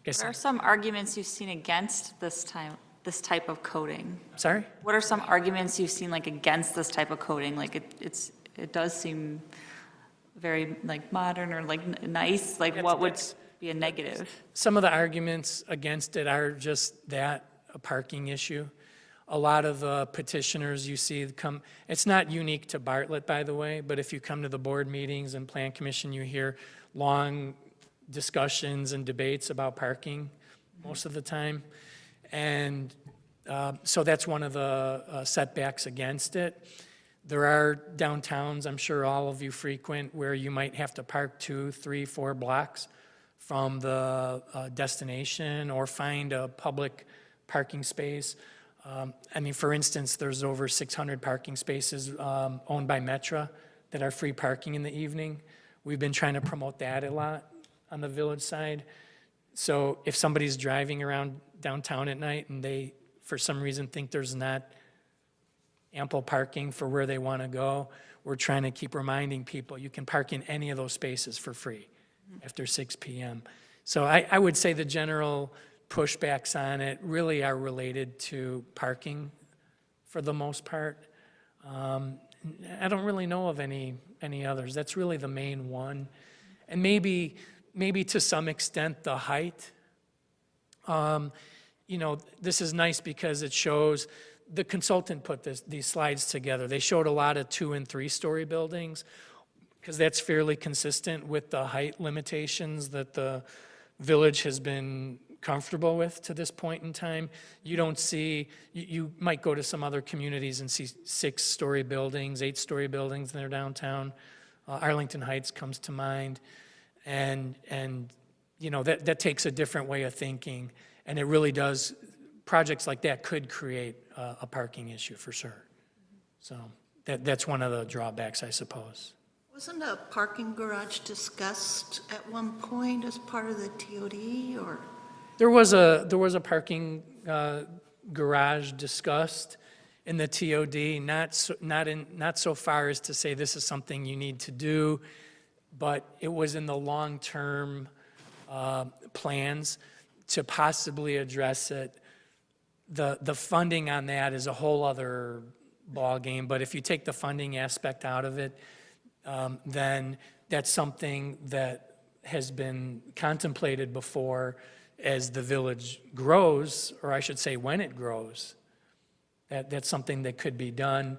guess, What are some arguments you've seen against this type of coding? sorry? What are some arguments you've seen like against this type of coding? Like it does seem very like modern or like nice. Like what would be a negative? Some of the arguments against it are just that, a parking issue. A lot of the petitioners you see come, it's not unique to Bartlett, by the way, but if you come to the board meetings and plan commission, you hear long discussions and debates about parking most of the time. And so that's one of the setbacks against it. There are downtowns, I'm sure all of you frequent, where you might have to park 2, 3, 4 blocks from the destination or find a public parking space. I mean, for instance, there's over 600 parking spaces owned by Metra that are free parking in the evening. We've been trying to promote that a lot on the village side. So if somebody's driving around downtown at night and they, for some reason, think there's not ample parking for where they want to go, we're trying to keep reminding people, you can park in any of those spaces for free after 6 p.m. So I would say the general pushbacks on it really are related to parking for the most part. I don't really know of any others. That's really the main one. And maybe to some extent, the height. You know, this is nice because it shows, the consultant put these slides together. They showed a lot of 2- and 3-story buildings because that's fairly consistent with the height limitations that the village has been comfortable with to this point in time. You don't see, you might go to some other communities and see 6-story buildings, 8-story buildings in their downtown. Arlington Heights comes to mind. And you know, that takes a different way of thinking. And it really does, projects like that could create a parking issue for sure. So that's one of the drawbacks, I suppose. Wasn't a parking garage discussed at one point as part of the TOD, or? There was a parking garage discussed in the TOD, not so far as to say this is something you need to do, but it was in the long-term plans to possibly address it. The funding on that is a whole other ballgame, but if you take the funding aspect out of it, then that's something that has been contemplated before as the village grows, or I should say when it grows. That's something that could be done.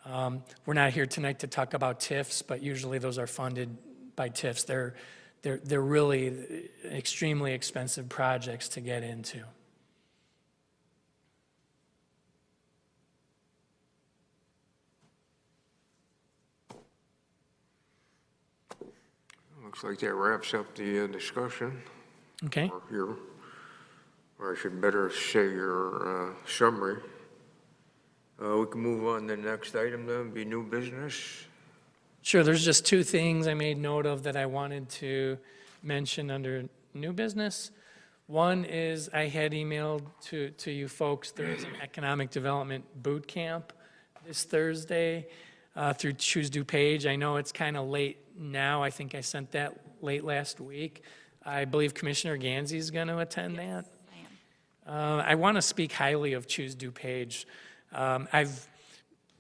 We're not here tonight to talk about TIFs, but usually those are funded by TIFs. They're really extremely expensive projects to get into. Looks like that wraps up the discussion. Okay. Or I should better say your summary. We can move on to the next item then, be new business. Sure, there's just 2 things I made note of that I wanted to mention under new business. One is I had emailed to you folks, there is an economic development boot camp this Thursday through Choose DuPage. I know it's kind of late now. I think I sent that late last week. I believe Commissioner Gansey is going to attend that. I want to speak highly of Choose DuPage. I've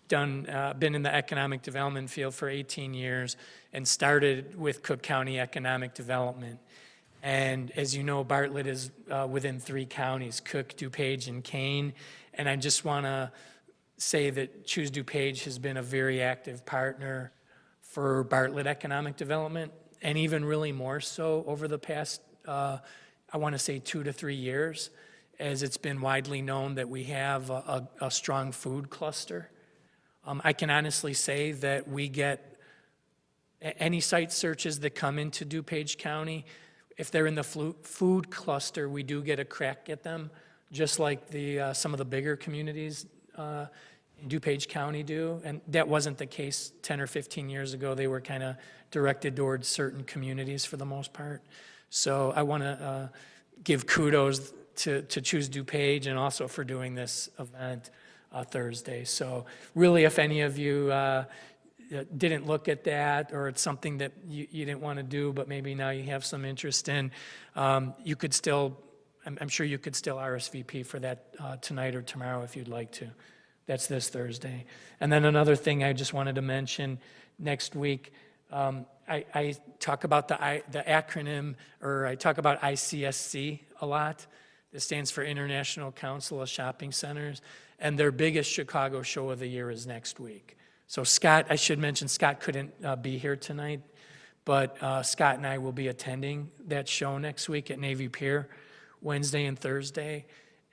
been in the economic development field for 18 years and started with Cook County Economic Development. And as you know, Bartlett is within 3 counties, Cook, DuPage, and Kane. And I just want to say that Choose DuPage has been a very active partner for Bartlett Economic Development, and even really more so over the past, I want to say 2 to 3 years, as it's been widely known that we have a strong food cluster. I can honestly say that we get any site searches that come into DuPage County, if they're in the food cluster, we do get a crack at them, just like some of the bigger communities in DuPage County do. And that wasn't the case 10 or 15 years ago. They were kind of directed towards certain communities for the most part. So I want to give kudos to Choose DuPage and also for doing this event Thursday. So really, if any of you didn't look at that, or it's something that you didn't want to do, but maybe now you have some interest in, you could still, I'm sure you could still RSVP for that tonight or tomorrow if you'd like to. That's this Thursday. And then another thing I just wanted to mention, next week, I talk about the acronym, or I talk about ICSC a lot. This stands for International Council of Shopping Centers, and their biggest Chicago show of the year is next week. So Scott, I should mention, Scott couldn't be here tonight, but Scott and I will be attending that show next week at Navy Pier, Wednesday and Thursday.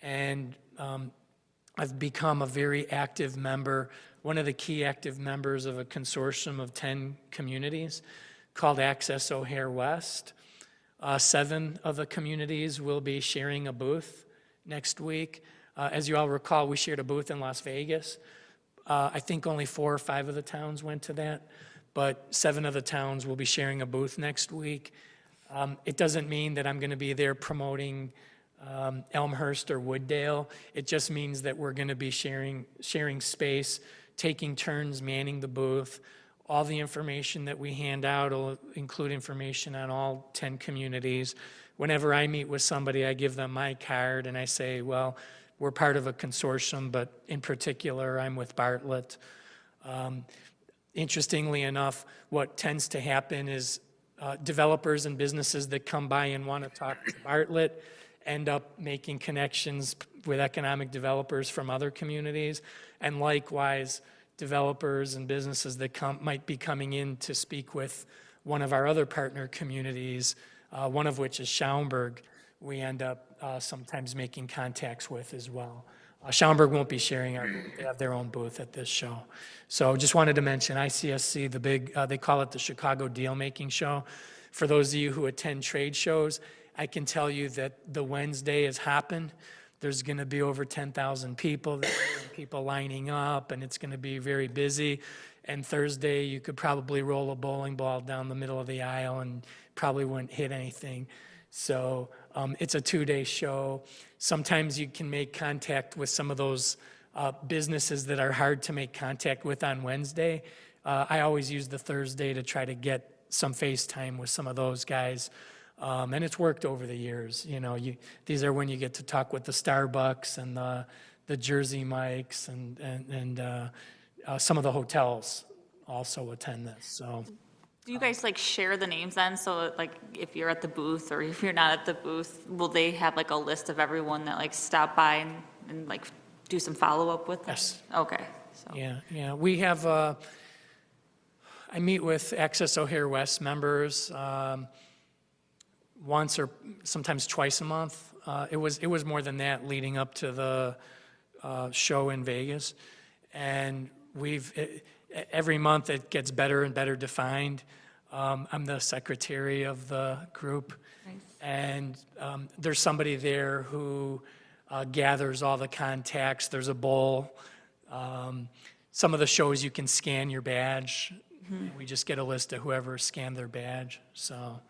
And I've become a very active member, one of the key active members of a consortium of 10 communities called Access O'Hare West. 7 of the communities will be sharing a booth next week. As you all recall, we shared a booth in Las Vegas. I think only 4 or 5 of the towns went to that. but 7 of the towns will be sharing a booth next week. It doesn't mean that I'm going to be there promoting Elmhurst or Wooddale. It just means that we're going to be sharing space, taking turns manning the booth. All the information that we hand out will include information on all 10 communities. Whenever I meet with somebody, I give them my card and I say, well, we're part of a consortium, but in particular, I'm with Bartlett. Interestingly enough, what tends to happen is developers and businesses that come by and want to talk to Bartlett end up making connections with economic developers from other communities, and likewise, developers and businesses that might be coming in to speak with one of our other partner communities, one of which is Schaumburg, we end up sometimes making contacts with as well. Schaumburg won't be sharing our booth. They have their own booth at this show. So just wanted to mention ICSC, the big, they call it the Chicago Deal-Making Show. For those of you who attend trade shows, I can tell you that the Wednesday has happened. There's going to be over 10,000 people there, and people lining up, and it's going to be very busy. And Thursday, you could probably roll a bowling ball down the middle of the aisle and probably wouldn't hit anything. So it's a 2-day show. Sometimes you can make contact with some of those businesses that are hard to make contact with on Wednesday. I always use the Thursday to try to get some FaceTime with some of those guys. And it's worked over the years. You know, these are when you get to talk with the Starbucks and the Jersey Mikes and some of the hotels also attend this. So. Do you guys like share the names then? So like if you're at the booth or if you're not at the booth, will they have like a list of everyone that like stop by and like do some follow-up with them? Yes. Okay. So. Yeah. We have, I meet with Access O'Hare West members once or sometimes twice a month. It was more than that leading up to the show in Vegas. And every month it gets better and better defined. I'm the secretary of the group. Nice. And there's somebody there who gathers all the contacts. There's a bowl. Some of the shows you can scan your badge. Mm-hmm. We just get a list of whoever scanned their badge. So,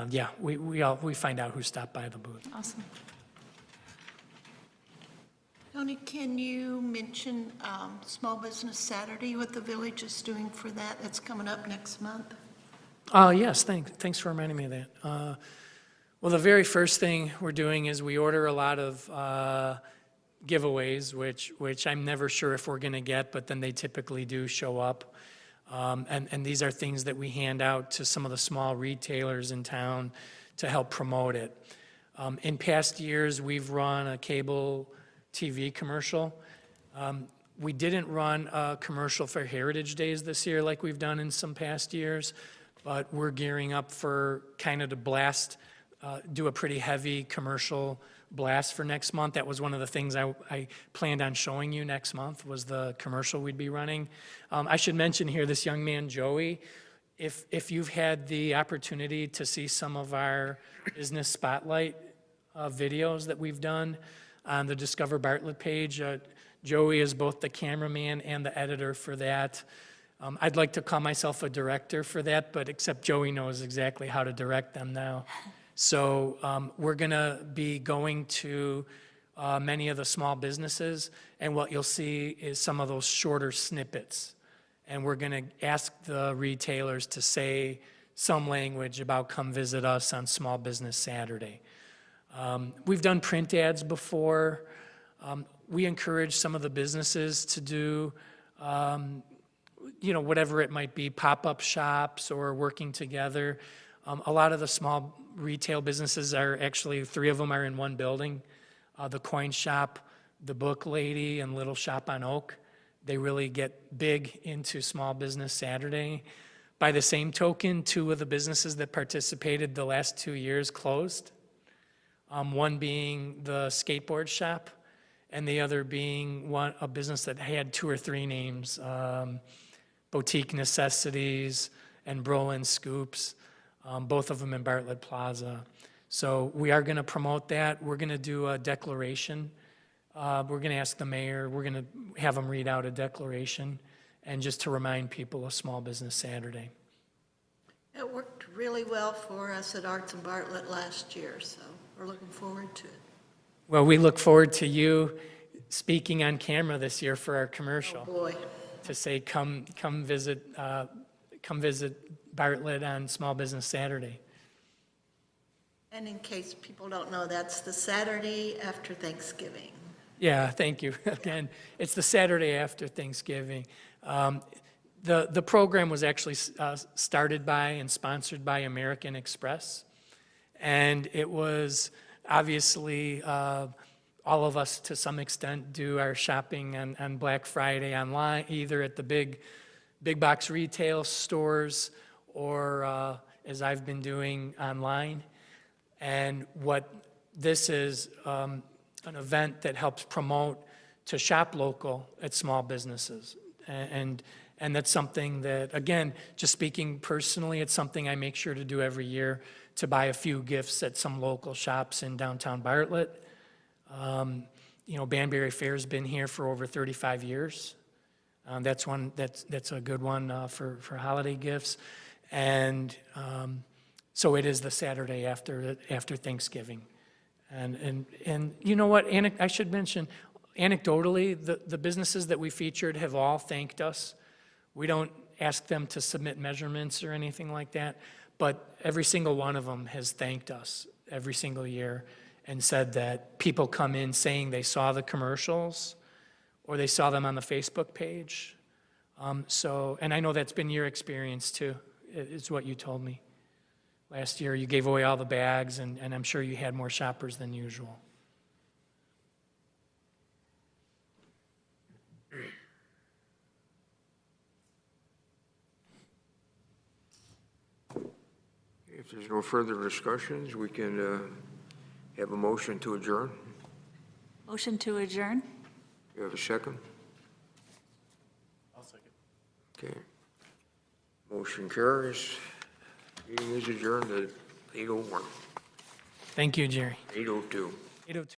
yeah, we find out who stopped by the booth. Awesome. Tony, can you mention Small Business Saturday, what the village is doing for that? That's coming up next month. Yes, thanks for reminding me of that. Well, the very first thing we're doing is we order a lot of giveaways, which I'm never sure if we're going to get, but then they typically do show up. And these are things that we hand out to some of the small retailers in town to help promote it. In past years, we've run a cable TV commercial. We didn't run a commercial for Heritage Days this year like we've done in some past years, but we're gearing up for kind of to blast, do a pretty heavy commercial blast for next month. That was one of the things I planned on showing you next month was the commercial we'd be running. I should mention here this young man, Joey. If you've had the opportunity to see some of our business spotlight videos that we've done on the Discover Bartlett page, Joey is both the cameraman and the editor for that. I'd like to call myself a director for that, but except Joey knows exactly how to direct them now. So we're going to be going to many of the small businesses, and what you'll see is some of those shorter snippets. And we're going to ask the retailers to say some language about come visit us on Small Business Saturday. We've done print ads before. We encourage some of the businesses to do whatever it might be, pop-up shops or working together. A lot of the small retail businesses are actually, 3 of them are in one building. The Coin Shop, the Book Lady, and Little Shop on Oak. They really get big into Small Business Saturday. By the same token, 2 of the businesses that participated the last 2 years closed. One being the skateboard shop, and the other being a business that had 2 or 3 names, Boutique Necessities and Brolin Scoops, both of them in Bartlett Plaza. So we are going to promote that. We're going to do a declaration. We're going to ask the mayor, we're going to have him read out a declaration, and just to remind people of Small Business Saturday. It worked really well for us at Arts and Bartlett last year, so we're looking forward to it. Well, we look forward to you speaking on camera this year for our commercial. Oh, boy. To say, come visit Bartlett on Small Business Saturday. And in case people don't know, that's the Saturday after Thanksgiving. Yeah, thank you. Again, it's the Saturday after Thanksgiving. The program was actually started by and sponsored by American Express. And it was obviously, all of us to some extent do our shopping on Black Friday online, either at the big box retail stores or as I've been doing online. And what this is, an event that helps promote to shop local at small businesses. And that's something that, again, just speaking personally, it's something I make sure to do every year, to buy a few gifts at some local shops in downtown Bartlett. Banbury Fair's been here for over 35 years. That's a good one for holiday gifts. And so it is the Saturday after Thanksgiving. And you know what, I should mention, anecdotally, the businesses that we featured have all thanked us. We don't ask them to submit measurements or anything like that, but every single one of them has thanked us every single year and said that people come in saying they saw the commercials or they saw them on the Facebook page. And I know that's been your experience too, is what you told me. Last year, you gave away all the bags, and I'm sure you had more shoppers than usual. If there's no further discussions, we can have a motion to adjourn. Motion to adjourn? You have a second? I'll second. Okay. Motion carries. Meeting is adjourned at 8:01, Thank you, Jerry. 8:02. 8:02.